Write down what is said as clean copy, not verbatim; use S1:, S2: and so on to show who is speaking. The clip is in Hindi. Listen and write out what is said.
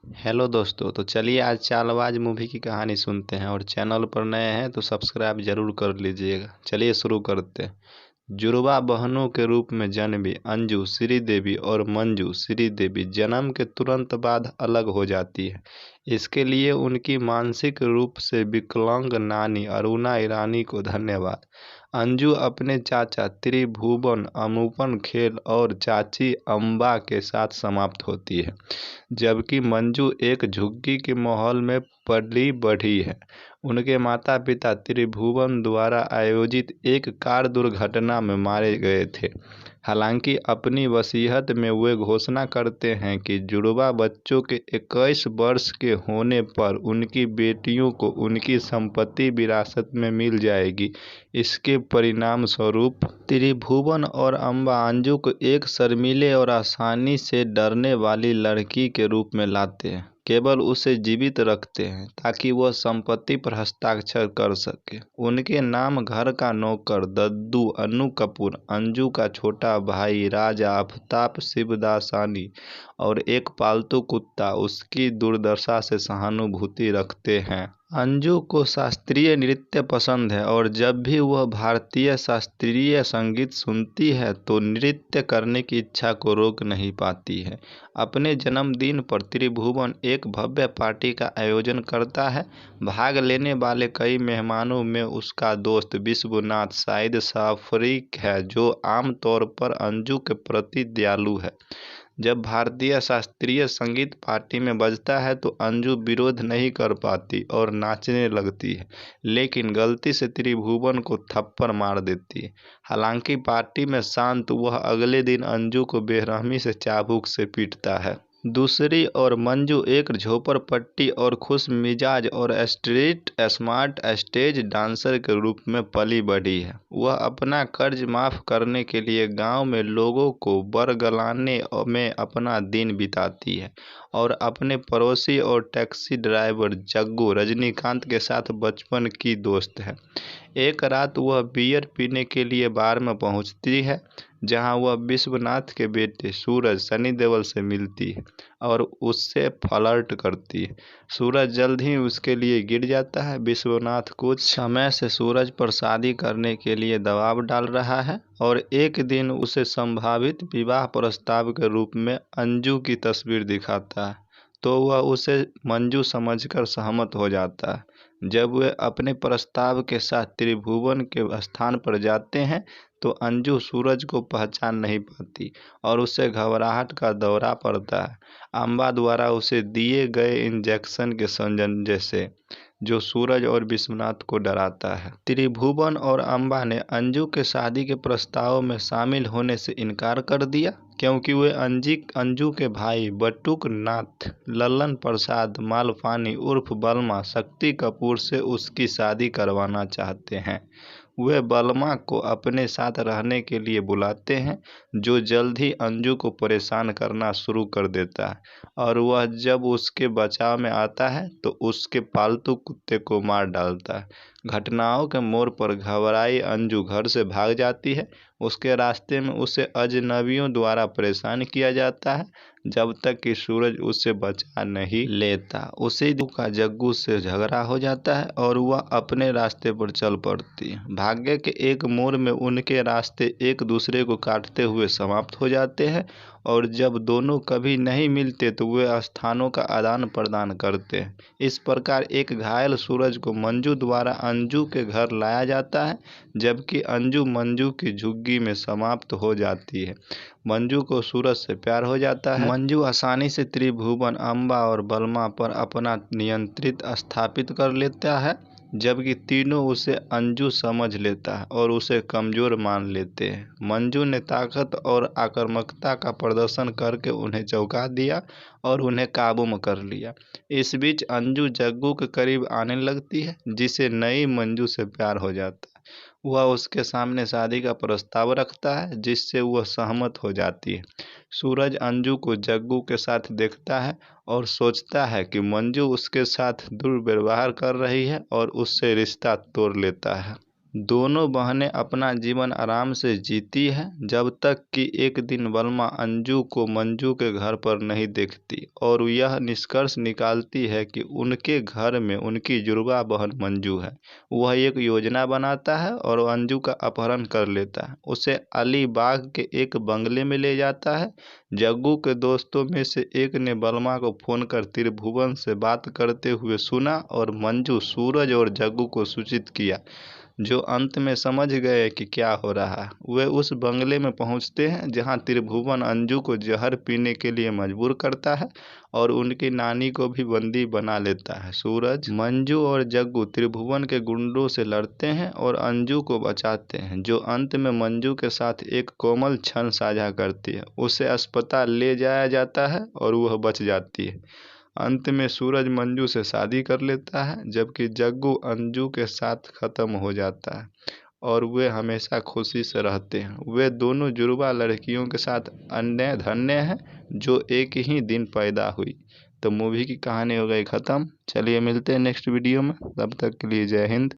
S1: हेलो दोस्तों, तो चलिए आज चालबाज मूवी की कहानी सुनते हैं। और चैनल पर नए हैं तो सब्सक्राइब जरूर कर लीजिएगा। चलिए शुरू करते हैं। जुड़वा बहनों के रूप में जन्मी अंजू श्रीदेवी और मंजू श्रीदेवी जन्म के तुरंत बाद अलग हो जाती है। इसके लिए उनकी मानसिक रूप से विकलांग नानी अरुणा ईरानी को धन्यवाद। अंजू अपने चाचा त्रिभुवन अनुपम खेल और चाची अम्बा के साथ समाप्त होती है, जबकि मंजू एक झुग्गी के माहौल में पली बढ़ी है। उनके माता पिता त्रिभुवन द्वारा आयोजित एक कार दुर्घटना में मारे गए थे। हालांकि अपनी वसीयत में वे घोषणा करते हैं कि जुड़वा बच्चों के 21 वर्ष के होने पर उनकी बेटियों को उनकी संपत्ति विरासत में मिल जाएगी। इसके परिणाम स्वरूप त्रिभुवन और अम्बा अंजू को एक शर्मीले और आसानी से डरने वाली लड़की के रूप में लाते हैं। केवल उसे जीवित रखते हैं ताकि वह संपत्ति पर हस्ताक्षर कर सके। उनके नाम घर का नौकर दद्दू, अनु कपूर, अंजू का छोटा भाई राजा, आफ्ताब शिवदासानी और एक पालतू कुत्ता उसकी दुर्दशा से सहानुभूति रखते हैं। अंजू को शास्त्रीय नृत्य पसंद है और जब भी वह भारतीय शास्त्रीय संगीत सुनती है तो नृत्य करने की इच्छा को रोक नहीं पाती है। अपने जन्मदिन पर त्रिभुवन एक भव्य पार्टी का आयोजन करता है। भाग लेने वाले कई मेहमानों में उसका दोस्त विश्वनाथ शाहिद शाफरीक है, जो आमतौर पर अंजू के प्रति दयालु है। जब भारतीय शास्त्रीय संगीत पार्टी में बजता है तो अंजू विरोध नहीं कर पाती और नाचने लगती है, लेकिन गलती से त्रिभुवन को थप्पड़ मार देती है। हालांकि पार्टी में शांत, वह अगले दिन अंजू को बेरहमी से चाबुक से पीटता है। दूसरी ओर मंजू एक झोपड़पट्टी और खुश मिजाज और स्ट्रीट स्मार्ट स्टेज डांसर के रूप में पली बढ़ी है। वह अपना कर्ज माफ करने के लिए गांव में लोगों को बरगलाने में अपना दिन बिताती है और अपने पड़ोसी और टैक्सी ड्राइवर जग्गू रजनीकांत के साथ बचपन की दोस्त है। एक रात वह बियर पीने के लिए बार में पहुंचती है, जहां वह विश्वनाथ के बेटे सूरज सनी देओल से मिलती है और उससे फ्लर्ट करती है। सूरज जल्द ही उसके लिए गिर जाता है। विश्वनाथ कुछ समय से सूरज पर शादी करने के लिए दबाव डाल रहा है और एक दिन उसे संभावित विवाह प्रस्ताव के रूप में अंजू की तस्वीर दिखाता है, तो वह उसे मंजू समझकर सहमत हो जाता है। जब वे अपने प्रस्ताव के साथ त्रिभुवन के स्थान पर जाते हैं तो अंजू सूरज को पहचान नहीं पाती और उसे घबराहट का दौरा पड़ता है, अम्बा द्वारा उसे दिए गए इंजेक्शन के संजय से, जो सूरज और विश्वनाथ को डराता है। त्रिभुवन और अम्बा ने अंजू के शादी के प्रस्ताव में शामिल होने से इनकार कर दिया, क्योंकि वे अंजू के भाई बटुक नाथ लल्लन प्रसाद मालपानी उर्फ बलमा शक्ति कपूर से उसकी शादी करवाना चाहते हैं। वे बलमा को अपने साथ रहने के लिए बुलाते हैं, जो जल्द ही अंजू को परेशान करना शुरू कर देता है और वह जब उसके बचाव में आता है तो उसके पालतू कुत्ते को मार डालता है। घटनाओं के मोड़ पर घबराई अंजू घर से भाग जाती है। उसके रास्ते में उसे अजनबियों द्वारा परेशान किया जाता है, जब तक कि सूरज उससे बचा नहीं लेता। उसी दिन का जग्गू से झगड़ा हो जाता है और वह अपने रास्ते पर चल पड़ती है। भाग्य के एक मोड़ में उनके रास्ते एक दूसरे को काटते हुए समाप्त हो जाते हैं और जब दोनों कभी नहीं मिलते तो वे स्थानों का आदान प्रदान करते हैं। इस प्रकार एक घायल सूरज को मंजू द्वारा अंजू के घर लाया जाता है, जबकि अंजू मंजू की झुग्गी में समाप्त हो जाती है। मंजू को सूरज से प्यार हो जाता है। मंजू आसानी से त्रिभुवन, अम्बा और बलमा पर अपना नियंत्रित स्थापित कर लेता है, जबकि तीनों उसे अंजू समझ लेता है और उसे कमजोर मान लेते हैं। मंजू ने ताकत और आक्रामकता का प्रदर्शन करके उन्हें चौंका दिया और उन्हें काबू में कर लिया। इस बीच अंजू जग्गू के करीब आने लगती है, जिसे नई मंजू से प्यार हो जाता है। वह उसके सामने शादी का प्रस्ताव रखता है, जिससे वह सहमत हो जाती है। सूरज अंजू को जग्गू के साथ देखता है और सोचता है कि मंजू उसके साथ दुर्व्यवहार कर रही है और उससे रिश्ता तोड़ लेता है। दोनों बहनें अपना जीवन आराम से जीती है जब तक कि एक दिन बलमा अंजू को मंजू के घर पर नहीं देखती और यह निष्कर्ष निकालती है कि उनके घर में उनकी जुड़वा बहन मंजू है। वह एक योजना बनाता है और अंजू का अपहरण कर लेता है, उसे अलीबाग के एक बंगले में ले जाता है। जग्गू के दोस्तों में से एक ने बलमा को फोन कर त्रिभुवन से बात करते हुए सुना और मंजू, सूरज और जग्गू को सूचित किया, जो अंत में समझ गए कि क्या हो रहा है। वे उस बंगले में पहुंचते हैं जहां त्रिभुवन अंजू को जहर पीने के लिए मजबूर करता है और उनकी नानी को भी बंदी बना लेता है। सूरज, मंजू और जग्गू त्रिभुवन के गुंडों से लड़ते हैं और अंजू को बचाते हैं, जो अंत में मंजू के साथ एक कोमल क्षण साझा करती है। उसे अस्पताल ले जाया जाता है और वह बच जाती है। अंत में सूरज मंजू से शादी कर लेता है जबकि जग्गू अंजू के साथ खत्म हो जाता है और वे हमेशा खुशी से रहते हैं। वे दोनों जुड़वा लड़कियों के साथ अन्य धन्य हैं जो एक ही दिन पैदा हुई। तो मूवी की कहानी हो गई ख़त्म। चलिए मिलते हैं नेक्स्ट वीडियो में, तब तक के लिए जय हिंद।